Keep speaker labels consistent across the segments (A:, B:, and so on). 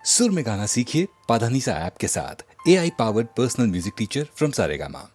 A: सुर में गाना सीखिए पाधानीसा ऐप के साथ। AI powered personal music teacher from Saregama.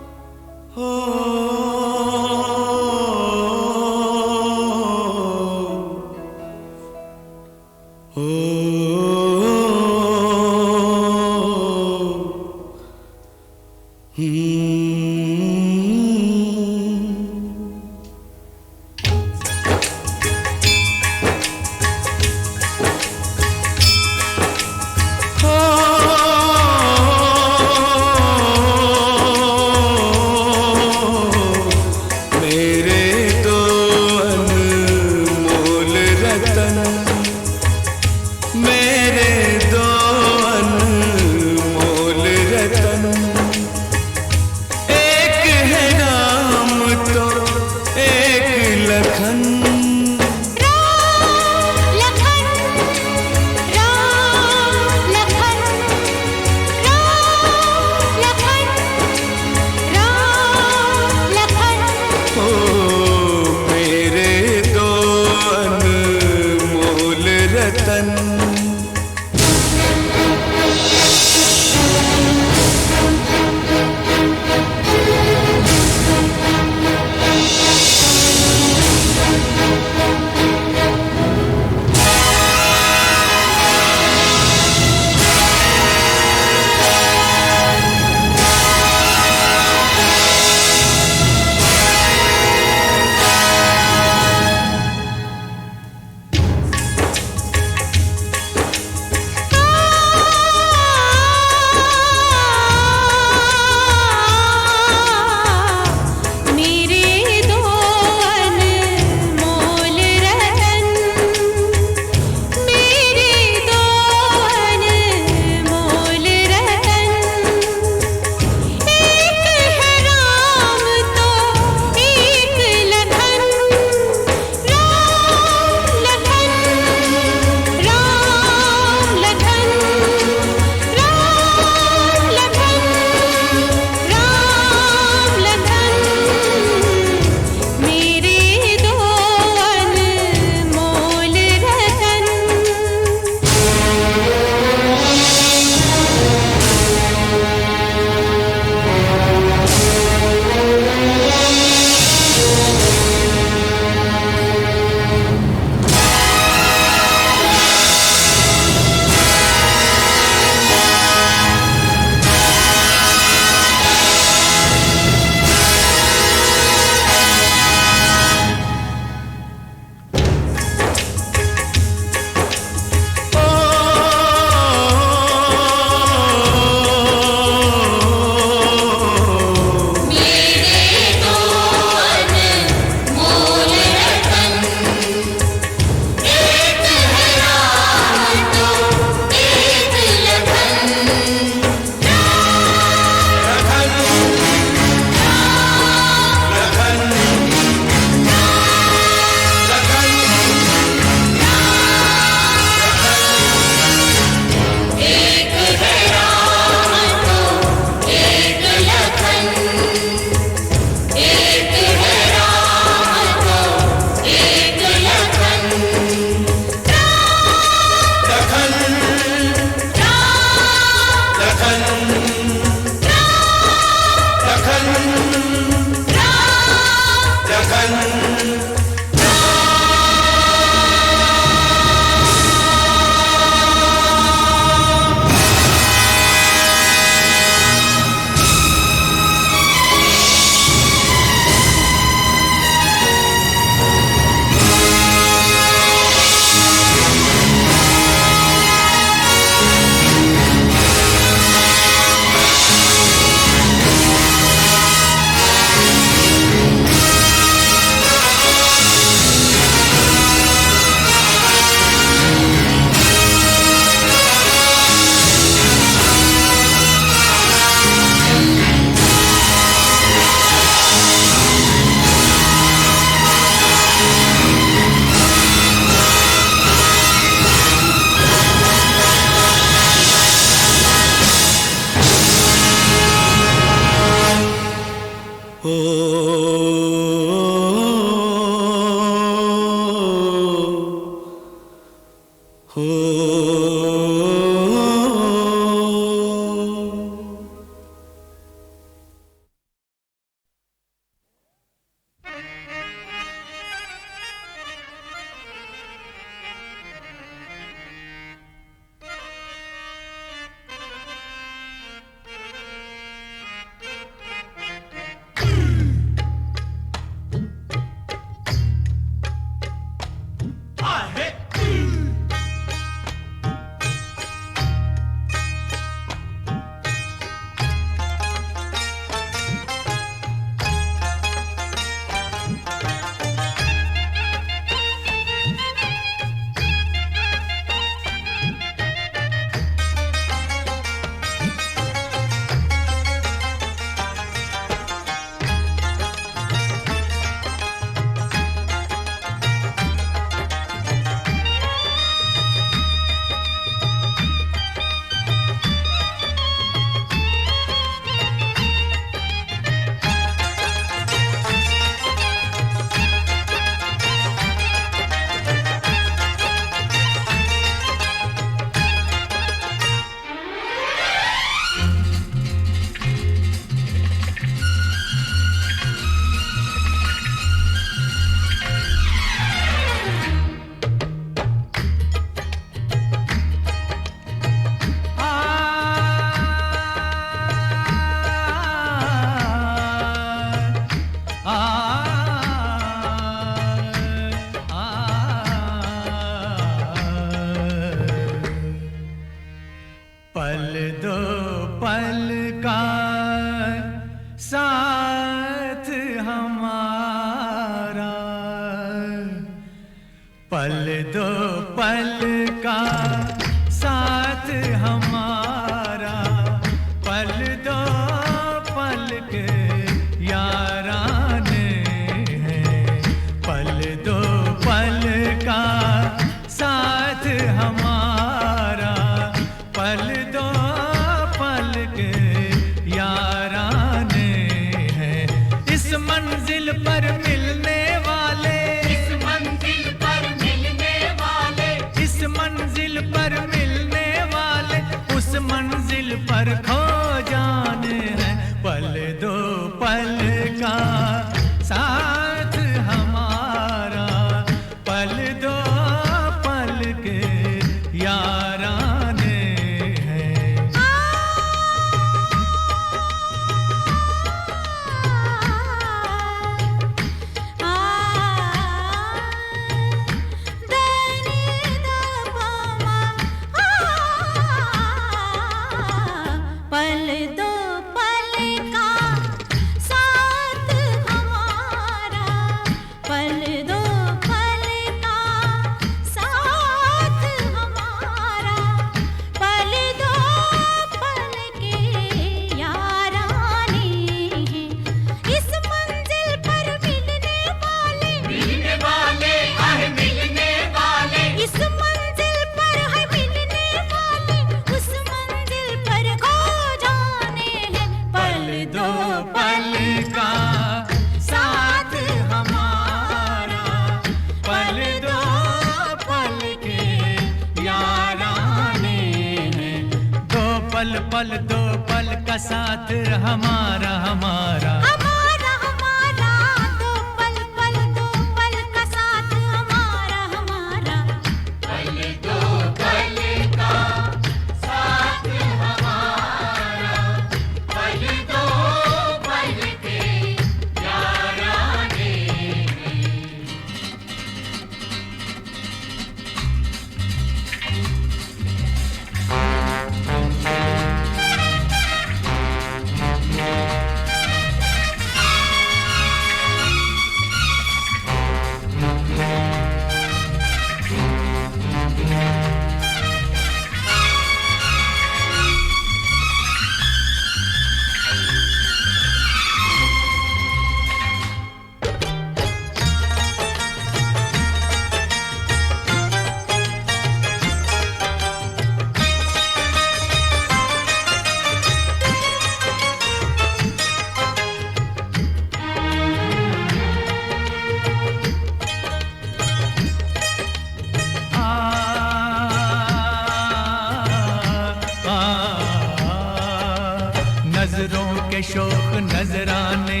B: शोख नजराने,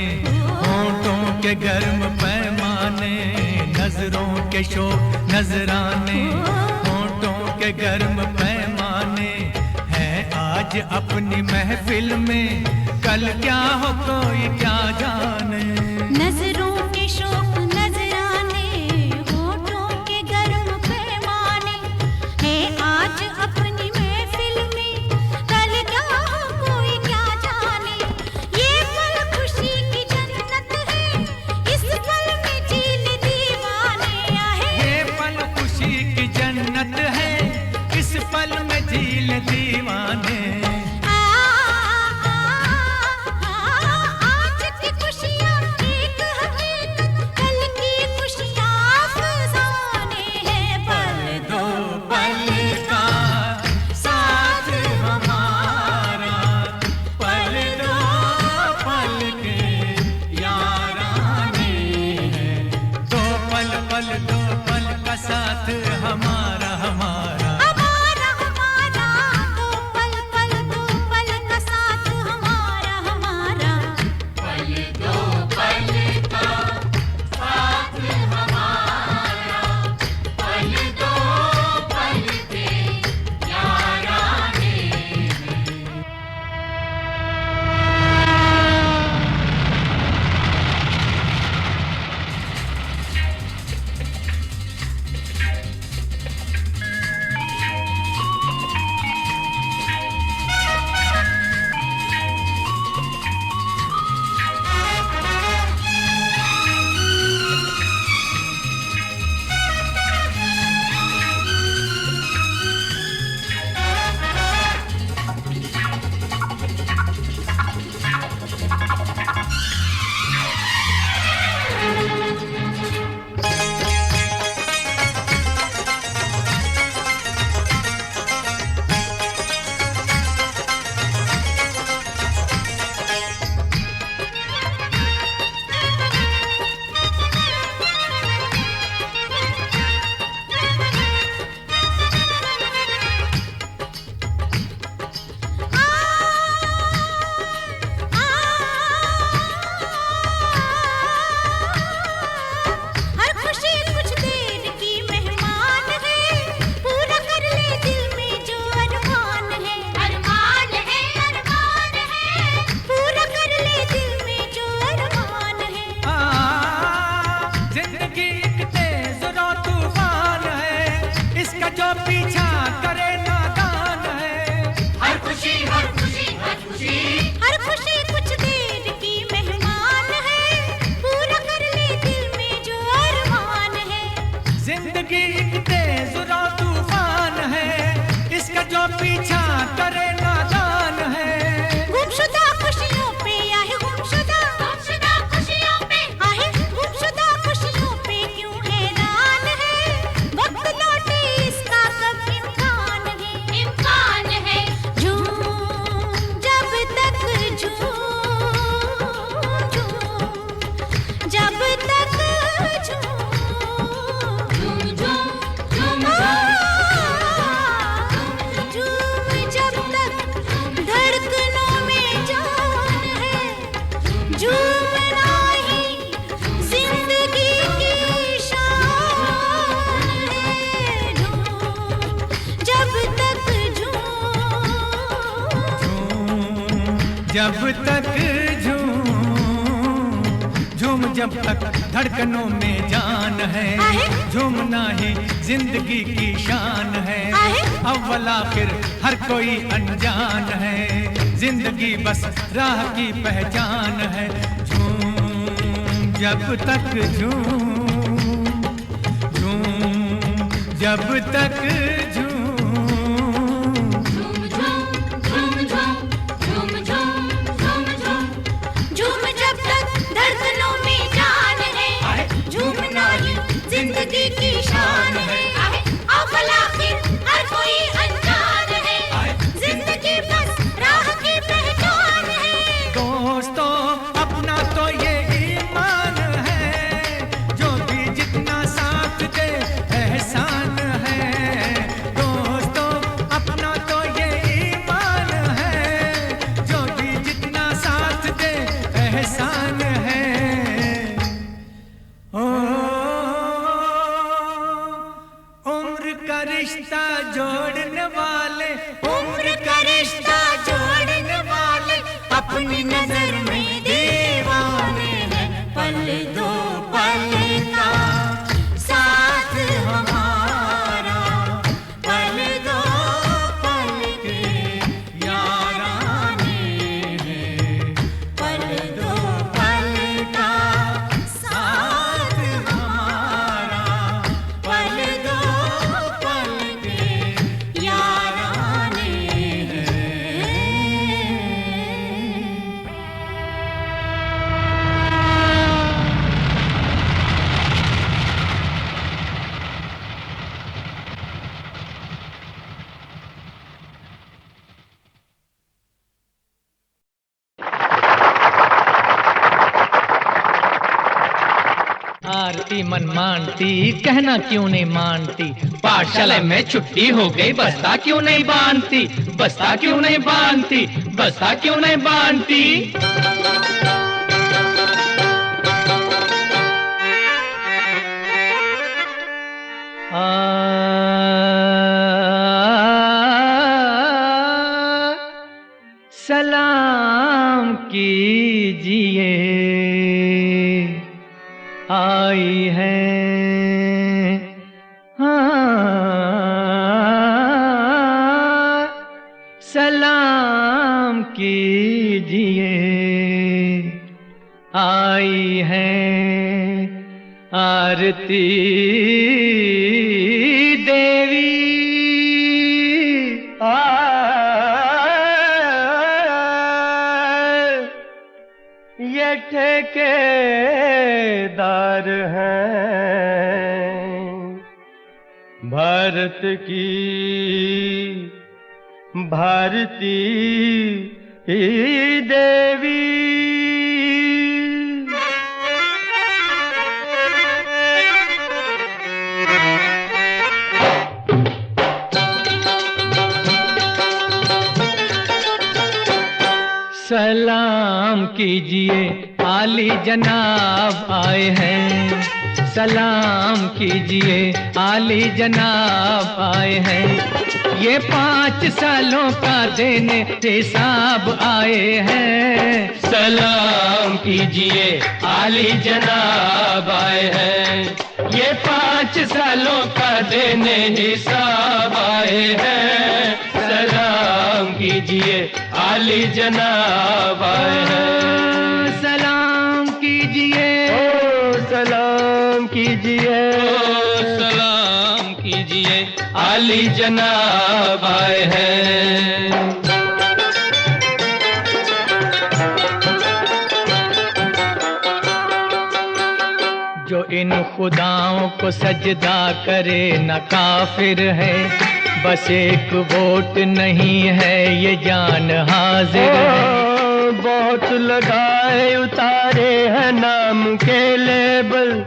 B: होंठों के गर्म पैमाने, नजरों के शोख नजराने, होंठों के गर्म पैमाने हैं आज अपनी महफिल में, कल क्या हो कोई क्या जाने।
C: नजरों के शोक नजराने, होठों के गर्म पैमाने हैं आज अपनी महफिल में, कल क्या हो कोई क्या जाने। ये पल खुशी की जन्नत है, इस पल में झील दीवाने आहे।
B: ये पल खुशी की जन्नत है, इस पल में झील दीवाने।
C: आज की खुशियाँ एक हकीकत, कल की खुशियाँ अफसाने हैं।
B: पल दो पल का साथ हमारा, पल दो पल के याराने हैं। दो पल का साथ हमारा हमारा।
C: हमारा हमारा, दो पल का साथ हमारा हमारा। हर खुशी कुछ देर की मेहमान है, पूरा कर ले दिल में जो अरमान है। अरमान है, अरमान है, पूरा कर ले दिल में जो अरमान है।
B: जिंदगी एक तेज रो तूफान है, इसका जो पीछा करे नादान है।
C: हर खुशी कुछ देर की मेहमान है, पूरा कर ले दिल में जो अरमान है।
B: जिंदगी एक तेज रो तूफान है, इसका जो पीछा करे नादान है।
C: गुमशुदा खुशियों पे आहे, गुमशुदा खुशियों पे आहे, गुमशुदा खुशियों पे क्यों हैरान है। वक्त लौटे इसका कब इम्कान है। झूम जब तक जब तक झूम जब तक धड़कनों में जान है। झूमना ही जिंदगी की शान है। जब तक
B: झूम जब तक धड़कनों में जान है। झूमना ही जिंदगी की शान है। अव्वल आखिर हर कोई अनजान है, जिंदगी बस राह की पहचान है। झूम जब तक जब तक
C: झूम जब तक धड़कनों में जान है। झूमना ही जिंदगी की शान है। अव्वल आखिर हर कोई अनजान है, जिंदगी बस राह की पहचान है।
B: दोस्तों अपना तो ये ईमान है, जो भी जितना साथ दे एहसान है। आरती मन मानती, कहना क्यों नहीं मानती। पाठशाला में छुट्टी हो गई, बस्ता क्यों नहीं बांधती, बस्ता क्यों नहीं बांधती, बस्ता क्यों नहीं बांधती। सलाम कीजिए आई है, सलाम कीजिए आई है आरती देवी। ये ठेकेदार हैं भारत की भारती देवी। सलाम कीजिए आली जनाब आए हैं, सलाम कीजिए आली जनाब आए हैं। ये 5 सालों का देने हिसाब आए हैं। सलाम कीजिए आली जनाब आए हैं, ये 5 सालों का देने हिसाब आए हैं। सलाम कीजिए आली जनाब आए हैं। सलाम कीजिए, सलाम कीजिए, सलाम कीजिए आली जनाब आए हैं। जो इन खुदाओं को सजदा करे न काफिर है, बस एक वोट नहीं है ये जान हाजिर है। बहुत लगाए उतारे हैं नाम के लेबल,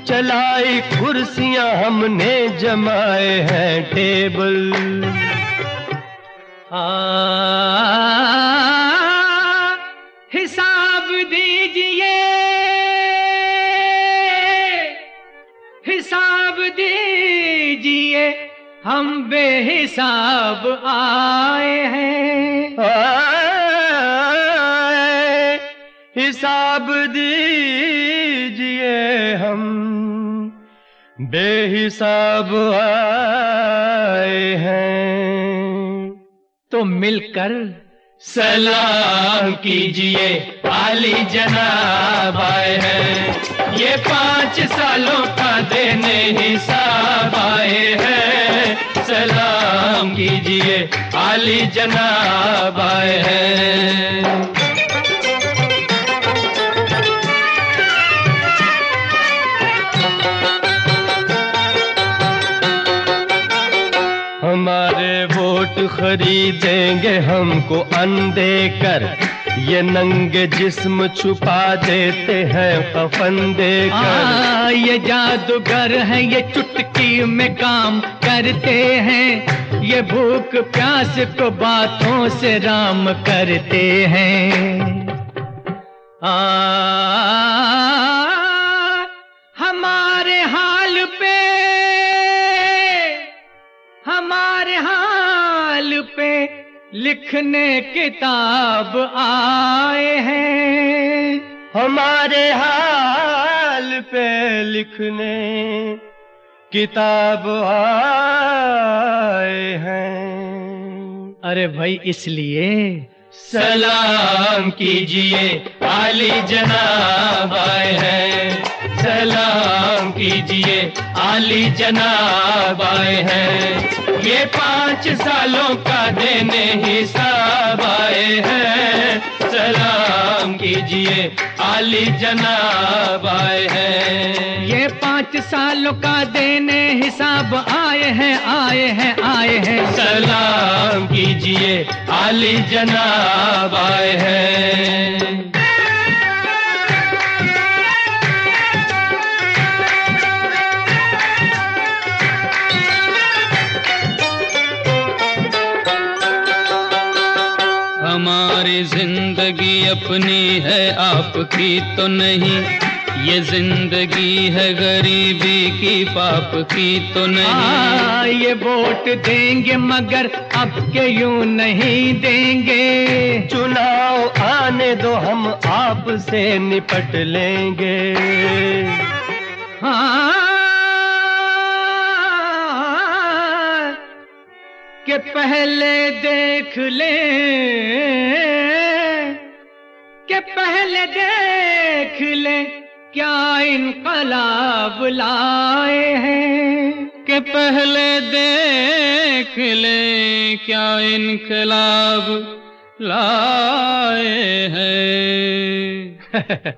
B: चलाई कुर्सियां हमने जमाए हैं टेबल। हिसाब दीजिए, हिसाब दीजिए हम बेहिसाब आए हैं। हिसाब दीजिए हम बेहिसाब आए हैं। तो मिलकर सलाम कीजिए आली जनाब आए हैं, ये 5 सालों का देने हिसाब आए हैं। सलाम कीजिए आली जनाब आए हैं। हमारे वोट खरीदेंगे हमको अंधे कर, ये नंगे जिस्म छुपा देते हैं कफन देकर। ये जादूगर हैं, ये चुटकी में काम करते हैं, ये भूख प्यास को बातों से राम करते हैं। हमारे हाल पे, हमारे हाल पे लिखने किताब आए हैं। हमारे हाल पे लिखने किताब आए हैं। अरे भाई इसलिए सलाम कीजिए आली जनाब आए हैं। सलाम कीजिए आली जनाब आए हैं, ये 5 सालों का देने हिसाब आए हैं। सलाम कीजिए आली जनाब आए हैं, ये 5 सालों का देने हिसाब आए हैं, आए हैं, आए हैं। सलाम कीजिए आली जनाब आए हैं।
D: हमारी जिंदगी अपनी है, आपकी तो नहीं। ये जिंदगी है गरीबी की, पाप की तो नहीं।
B: ये वोट देंगे मगर अब के यूं नहीं देंगे।
E: चुनाव आने दो, हम आपसे निपट लेंगे।
B: हाँ कि पहले देख ले, कि पहले देख ले क्या इनकलाब लाए हैं।
D: कि पहले देख ले क्या इनकलाब लाए हैं।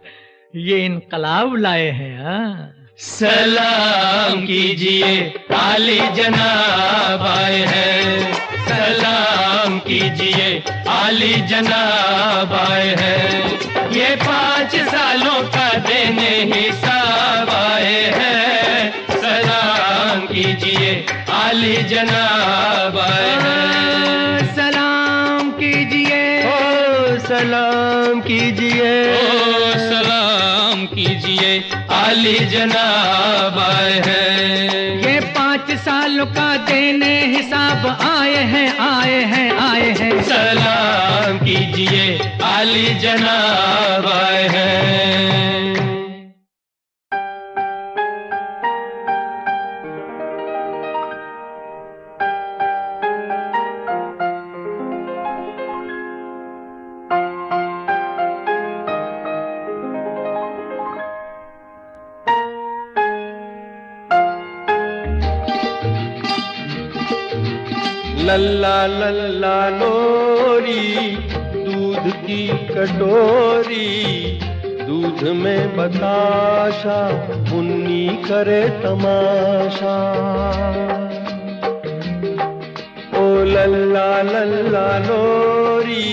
B: ये इनकलाब लाए हैं। हाँ,
E: सलाम कीजिए आली जनाब आए हैं। सलाम कीजिए आली जनाब आए हैं। ये 5 सालों का देने हिसाब आए हैं। सलाम कीजिए आली जनाब आए हैं।
B: सलाम कीजिए,
E: ओ सलाम कीजिए,
D: ओ सलाम कीजिए
E: आली जनाब आए हैं।
B: ये 5 सालों का देने हिसाब आए हैं, आए हैं, आए हैं।
E: सलाम कीजिए आली जनाब आए हैं। लल्ला लल्ला लोरी, दूध की कटोरी, दूध में बताशा, मुन्नी करे तमाशा। ओ लल्ला लल्ला लोरी,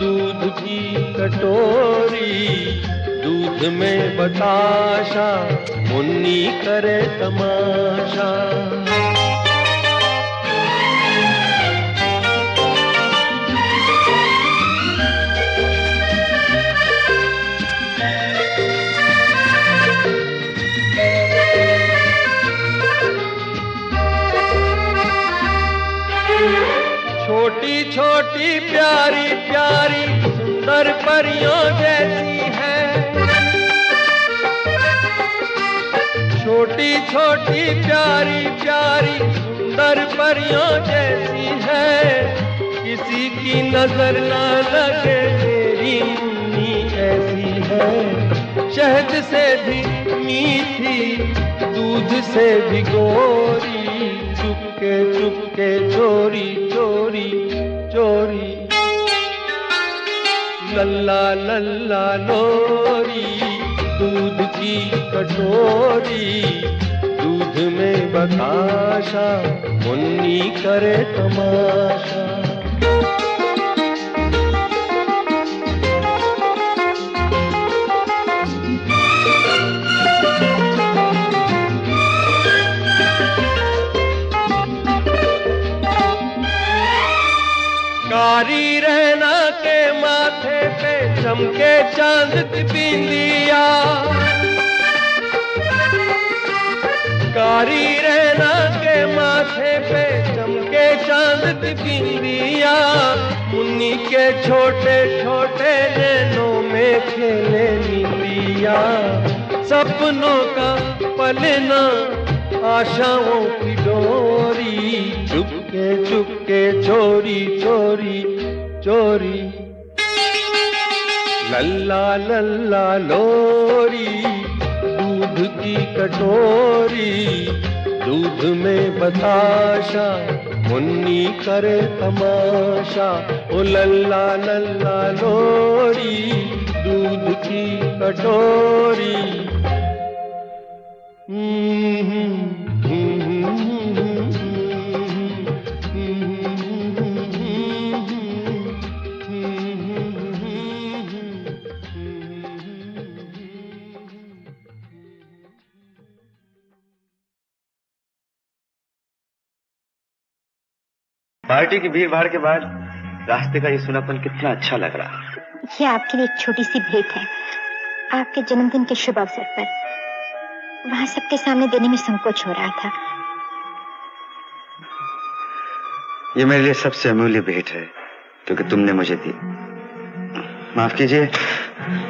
E: दूध की कटोरी, दूध में बताशा, मुन्नी करे तमाशा। छोटी छोटी प्यारी प्यारी सुंदर परियों जैसी है। छोटी छोटी प्यारी प्यारी सुंदर परियों जैसी है। किसी की नजर ना लगे मेरी मुन्नी ऐसी है। शहद से भी मीठी, दूध से भी गोरी, चुपके चुपके चोरी चोरी चोरी। लल्ला लल्ला लोरी, दूध की कटोरी, दूध में बताशा, मुन्नी करे तमाशा। कारी रहना के माथे पे चमके चांद की बिंदिया। कारी रहना के माथे पे चमके चांद की बिंदिया। मुन्नी के छोटे छोटे नैनों में खेले निंदिया। सपनों का पलना, आशाओं की डोरी, चुपके चुपके चोरी चोरी चोरी। लल्ला लल्ला लोरी, दूध की कटोरी, दूध में बताशा, मुन्नी करे तमाशा। ओ लल्ला लल्ला लोरी, दूध की कटोरी।
F: पार्टी की भीड़ भाड़ के बाद रास्ते का ये सुनापन कितना अच्छा लग रहा।
G: ये आपके लिए एक छोटी सी भेंट है, आपके जन्मदिन के शुभ अवसर पर। वहां सबके सामने देने में संकोच हो रहा था।
F: ये मेरे लिए सबसे अमूल्य भेंट है क्योंकि तुमने मुझे दी। माफ कीजिए,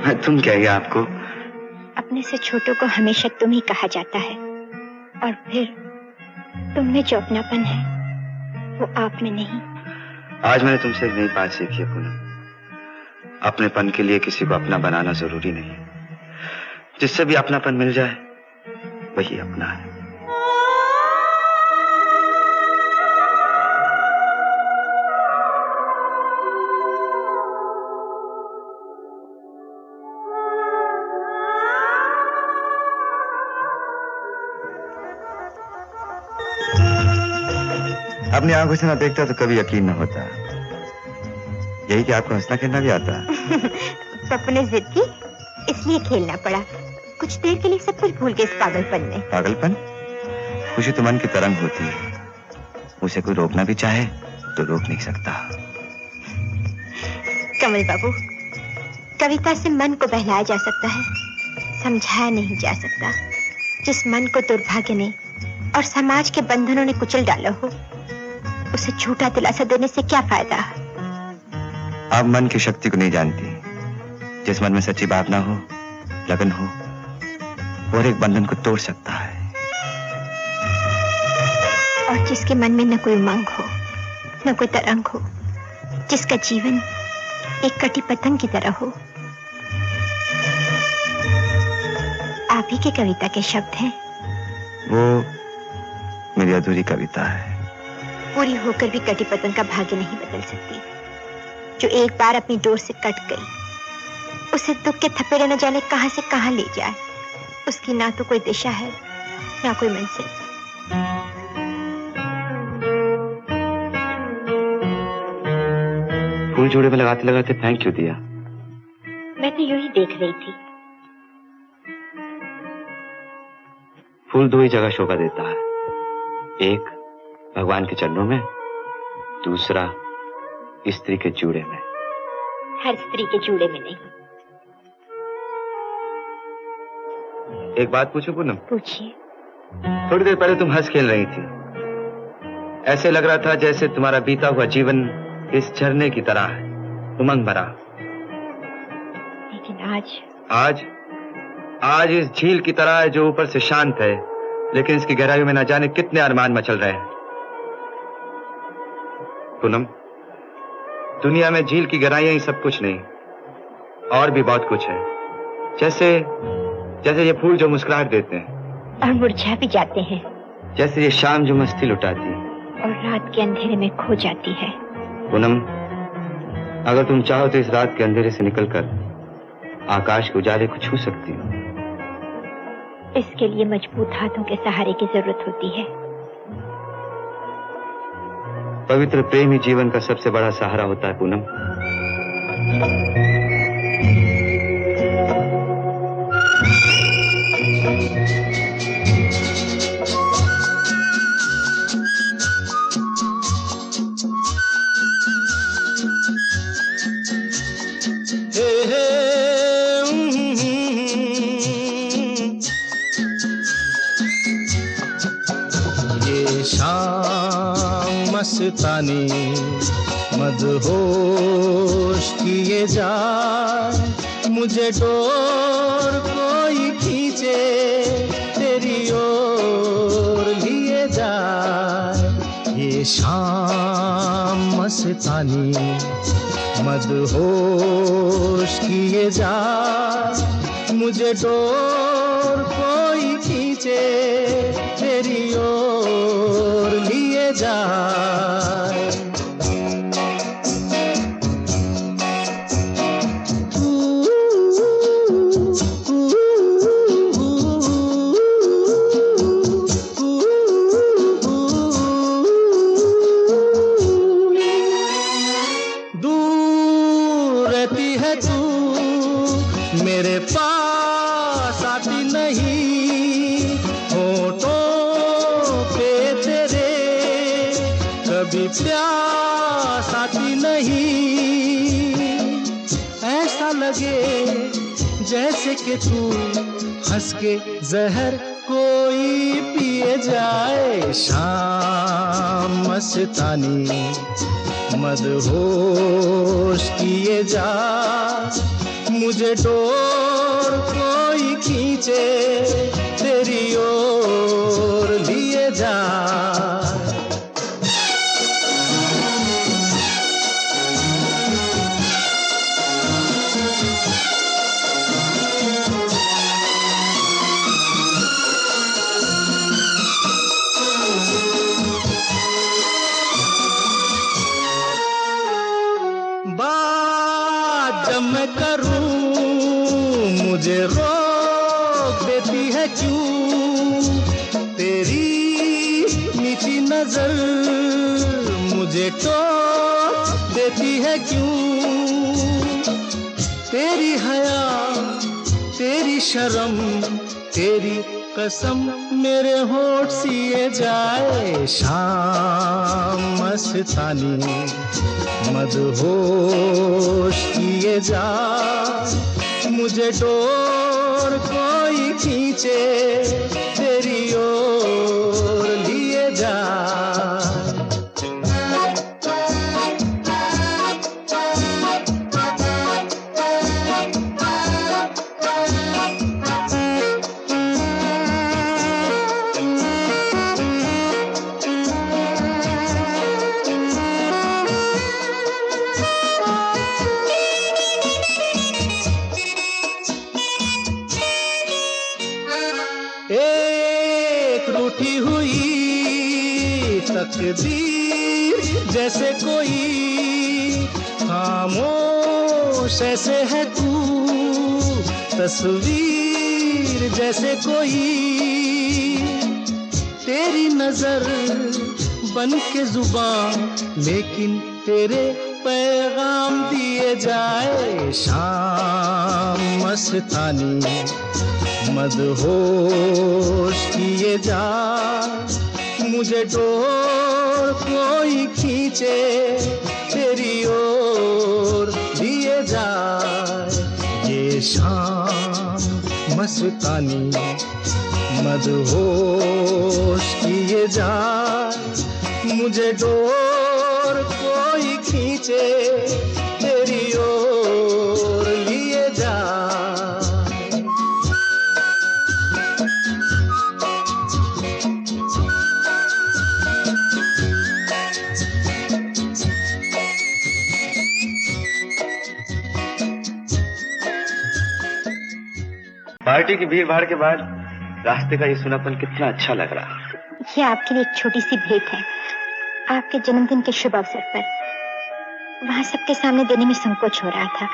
F: मैं तुम क्या ही आपको।
G: अपने से छोटों को हमेशा तुम ही कहा जाता है, और फिर तुम में जो अपनापन है वो आप में नहीं।
F: आज मैंने तुमसे एक नई बात सीखी है पूनम। अपनेपन के लिए किसी को अपना बनाना जरूरी नहीं। जिससे भी अपनापन मिल जाए वही अपना है। अपनी आंखों से ना देखता तो कभी यकीन न होता। यही कि आपको हंसना खेलना भी आता।
G: पप्पू ने जिद की, इसलिए खेलना पड़ा। कुछ देर के लिए सब कुछ भूल गए इस पागलपन में।
F: पागलपन? खुशी तो मन की तरंग होती है, उसे कोई रोकना भी चाहे तो रोक नहीं सकता।
G: कमल बाबू, कविता से मन को बहलाया जा सकता है, समझाया नहीं जा सकता। जिस मन को दुर्भाग्य ने और समाज के बंधनों ने कुचल डाला हो, उसे झूठा दिलासा देने से क्या फायदा।
F: आप मन की शक्ति को नहीं जानती। जिस मन में सच्ची भावना हो, लगन हो, और एक बंधन को तोड़ सकता है।
G: और जिसके मन में न कोई उमंग हो, न कोई तरंग हो, जिसका जीवन एक कटी पतंग की तरह हो। आप ही की कविता के शब्द हैं।
F: वो मेरी अधूरी कविता है।
G: पूरी होकर भी कटी पतंग का भाग्य नहीं बदल सकती। जो एक बार अपनी डोर से कट गई, उसे दुख के थपेड़े न जाने कहां से कहां ले जाए। उसकी ना तो कोई दिशा है, ना कोई मंजिल।
F: फूल जोड़े में लगाते लगाते फेंक क्यों दिया?
G: मैं तो यूं ही देख रही थी।
F: फूल दो ही जगह शोभा देता है, एक भगवान के चरणों में, दूसरा स्त्री के जूड़े में।
G: हर स्त्री के जूड़े में नहीं।
F: एक बात पूछूं पूनम?
G: पूछिए।
F: थोड़ी देर पहले तुम हंस खेल रही थी। ऐसे लग रहा था जैसे तुम्हारा बीता हुआ जीवन इस झरने की तरह है, उमंग भरा।
G: लेकिन
F: आज इस झील की तरह है जो ऊपर से शांत है, लेकिन इसकी गहराइयों में न जाने कितने अरमान मचल रहे हैं। पूनम, दुनिया में झील की गहराइयां ही सब कुछ नहीं, और भी बहुत कुछ है। जैसे ये फूल जो मुस्कुराहट देते हैं
G: और मुरझा भी जाते हैं।
F: जैसे ये शाम जो मस्ती लुटाती
G: और रात के अंधेरे में खो जाती है।
F: पूनम, अगर तुम चाहो तो इस रात के अंधेरे से निकलकर आकाश के उजाले को छू सकती हो।
G: इसके लिए मजबूत हाथों के सहारे की जरूरत होती है।
F: पवित्र प्रेम ही जीवन का सबसे बड़ा सहारा होता है पूनम।
B: मस्तानी मदहोश किए जाए, मुझे डोर कोई खींचे तेरी ओर लिए जाए। ये शाम मस्तानी मदहोश किए जाए, मुझे डोर कोई खींचे तेरी ओर लिए जाए। दूर रहती है तू, मेरे पास आती नहीं। होठों पे तेरे कभी प्यास
E: आती नहीं, ऐसा लगे जैसे कि तू हंस के जहर कोई पिए जाए। शाम मस्तानी मदहोश किए जा, मुझे डोर कोई खींचे तेरी ओर लिए जा। बात जब मैं करूं मुझे रोक देती है क्यों, तेरी मीठी नजर मुझे टोक देती है क्यों। तेरी हया तेरी शर्म तेरी कसम मेरे होठ सिए जाए। शाम मस्तानी मदहोश किए जा, मुझे डोर कोई खींचे तेरी ओर लिए जा। एक रूठी हुई तकदीर जैसे कोई, खामोश ऐसे है तू तस्वीर जैसे कोई। तेरी नजर बन के जुबान लेकिन तेरे पैगाम दिए जाए। शाम मस्तानी मदहोश किए जा, मुझे डोर कोई खींचे तेरी ओर लिए जा। ये शाम मस्तानी मदहोश किए जा, मुझे डोर कोई खींचे तेरी ओर लिए जा।
F: पार्टी की भीड़ भाड़ के बाद रास्ते का ये सुनापन कितना अच्छा लग रहा।
G: ये आपके लिए एक छोटी सी भेंट है, आपके जन्मदिन के शुभ अवसर पर। वहां सबके सामने देने में संकोच हो रहा था।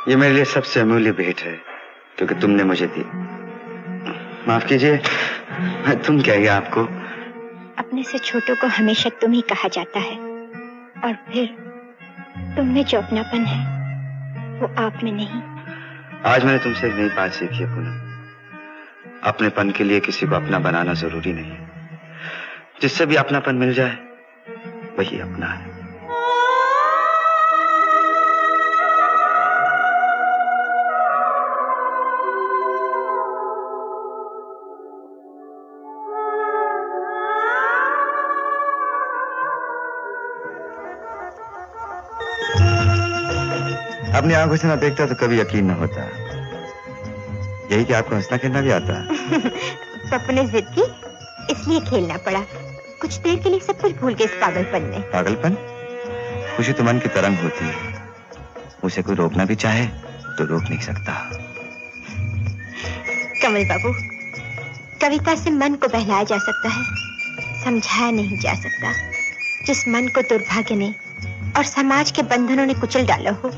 F: ये मेरे लिए सबसे अमूल्य भेंट है क्योंकि तुमने मुझे दी। माफ कीजिए, मैं तुम क्या गया आपको।
G: अपने से छोटों को हमेशा तुम ही कहा जाता है, और फिर तुम में जो अपनापन है वो आप में नहीं।
F: आज मैंने तुमसे एक नई बात सीखी है पूनम। अपनेपन के लिए किसी को अपना बनाना जरूरी नहीं, जिससे भी अपनापन मिल जाए वही अपना है। अपनी आंखों से ना देखता तो कभी यकीन न होता। यही कि आपको हंसना खेलना भी आता है।
G: सपने जिद की, इसलिए खेलना पड़ा। कुछ देर के लिए सब कुछ भूल गए इस पागलपन में।
F: पागलपन? खुशी तो मन की तरंग होती है, उसे कोई रोकना भी चाहे तो रोक नहीं सकता।
G: कमल बाबू, कविता से मन को बहलाया जा सकता है, समझाया नहीं जा सकता। जिस मन को दुर्भाग्य ने और समाज के बंधनों ने कुचल डाला हो,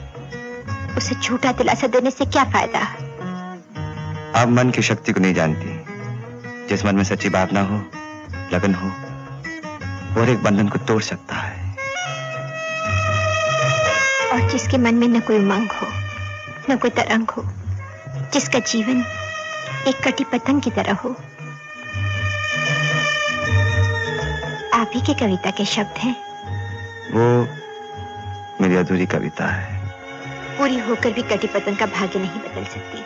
G: उसे झूठा दिलासा देने से क्या फायदा।
F: आप मन की शक्ति को नहीं जानती। जिस मन में सच्ची भावना हो, लगन हो, और एक बंधन को तोड़ सकता है।
G: और जिसके मन में न कोई उमंग हो, न कोई तरंग हो, जिसका जीवन एक कटी पतंग की तरह हो। आप ही की कविता के शब्द हैं।
F: वो मेरी अधूरी कविता है।
G: पूरी होकर भी कटी पतंग का भाग्य नहीं बदल सकती।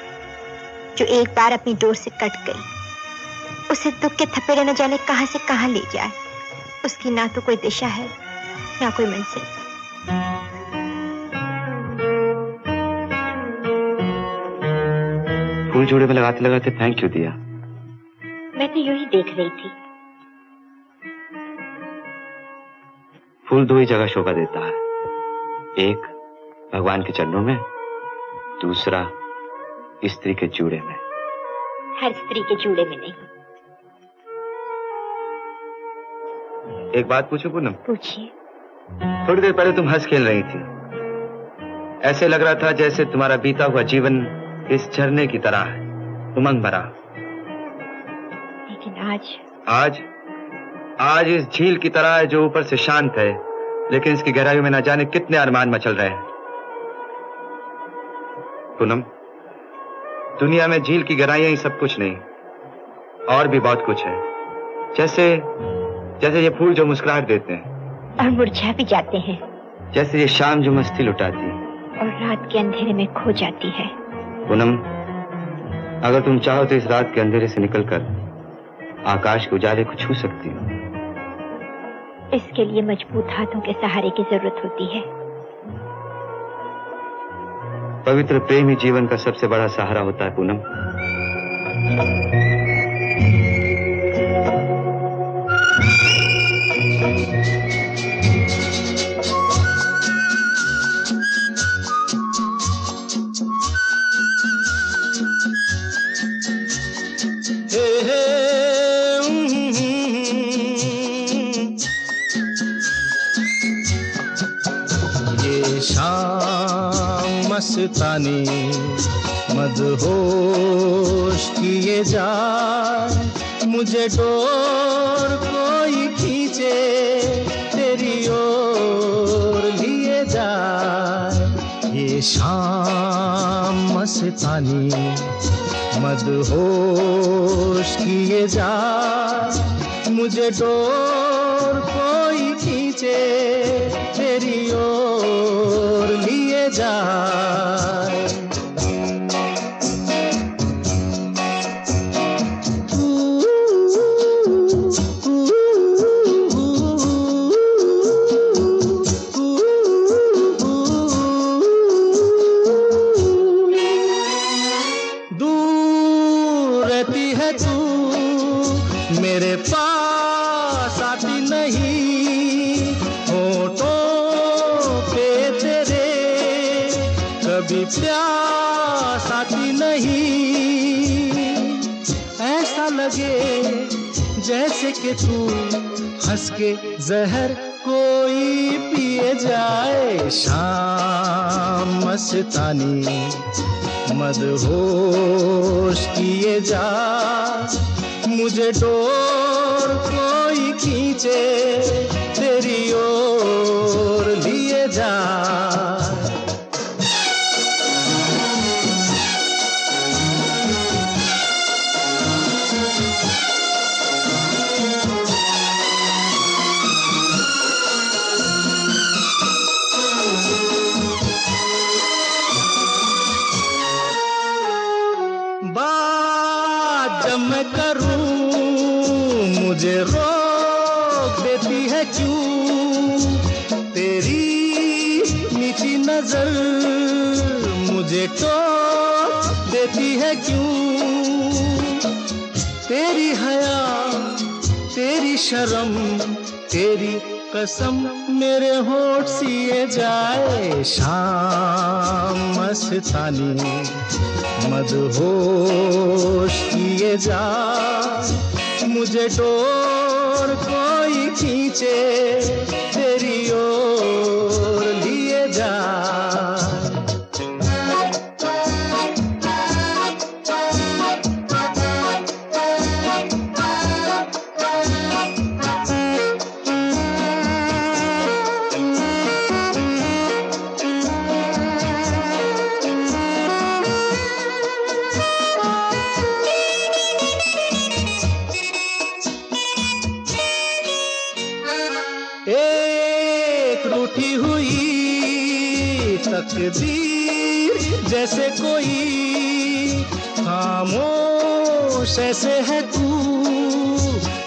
G: जो एक बार अपनी डोर से कट गई, उसे दुख के थपेड़े न जाने कहां से कहां ले जाए। उसकी ना तो कोई दिशा है, ना कोई मंजिल।
F: फूल जोड़े में लगाते लगाते फेंक क्यों दिया?
G: मैं तो यूं ही देख रही थी।
F: फूल दो ही जगह शोभा देता है, एक भगवान के चरणों में, दूसरा स्त्री के जूड़े में।
G: हर स्त्री के जूड़े में नहीं।
F: एक बात पूछूं पूनम?
G: पूछिए।
F: थोड़ी देर पहले तुम हंस खेल रही थी। ऐसे लग रहा था जैसे तुम्हारा बीता हुआ जीवन इस झरने की तरह है, उमंग भरा।
G: लेकिन
F: आज इस झील की तरह है जो ऊपर से शांत है, लेकिन इसकी गहराइयों में न जाने कितने अरमान मचल रहे हैं। पूनम, दुनिया में झील की गहराइयां ही सब कुछ नहीं, और भी बहुत कुछ है। जैसे ये फूल जो मुस्कुराहट देते हैं
G: और मुरझा भी जाते हैं,
F: जैसे ये शाम जो मस्ती लुटाती
G: और रात के अंधेरे में खो जाती है।
F: पूनम, अगर तुम चाहो तो इस रात के अंधेरे से निकलकर आकाश के उजाले को छू सकती हो।
G: इसके लिए मजबूत हाथों के सहारे की जरूरत होती है।
F: पवित्र प्रेम ही जीवन का सबसे बड़ा सहारा होता है पूनम।
E: मस्तानी मदहोश किए जाए, मुझे डोर कोई खींचे तेरी ओर लिए जाए। ये शाम मस्तानी मदहोश किए जाए, मुझे डोर कोई खींचे तेरी ओर लिए जाए। दूर रहती है तू, मेरे पास आती नहीं, होठों पे तेरे कभी प्यास आती नहीं। ऐसा लगे जैसे कि तू हंस के जहर कोई पिए जाए। शाम मस्तानी मदहोश किए जा, मुझे डोर कोई खींचे तेरी ओर लिए जा। बात जब मैं करूं मुझे रोक देती है क्यों, तेरी नीची नजर मुझे टोक देती है क्यों। तेरी हया तेरी शर्म तेरी कसम मेरे होठ सिए जाए। शाम मस्तानी मदहोश किए जा, मुझे डोर कोई खींचे तेरी ओर लिए जा। एक रूठी हुई तकदीर जैसे कोई, खामोश ऐसे है तू,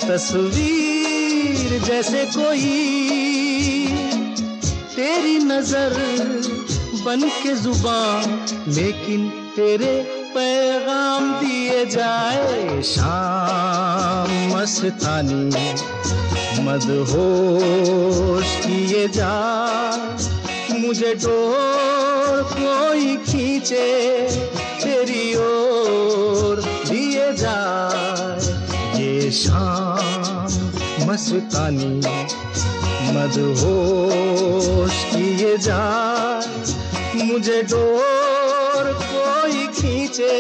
E: तस्वीर जैसे कोई। तेरी नजर बन के जुबान, लेकिन तेरे पैगाम दिए जाए। शाम मस्तानी मदहोश किए जा, मुझे डोर कोई खींचे तेरी ओर दिए जाए। ये शाम मस्तानी मदहोश किए जा, मुझे डोर कोई खींचे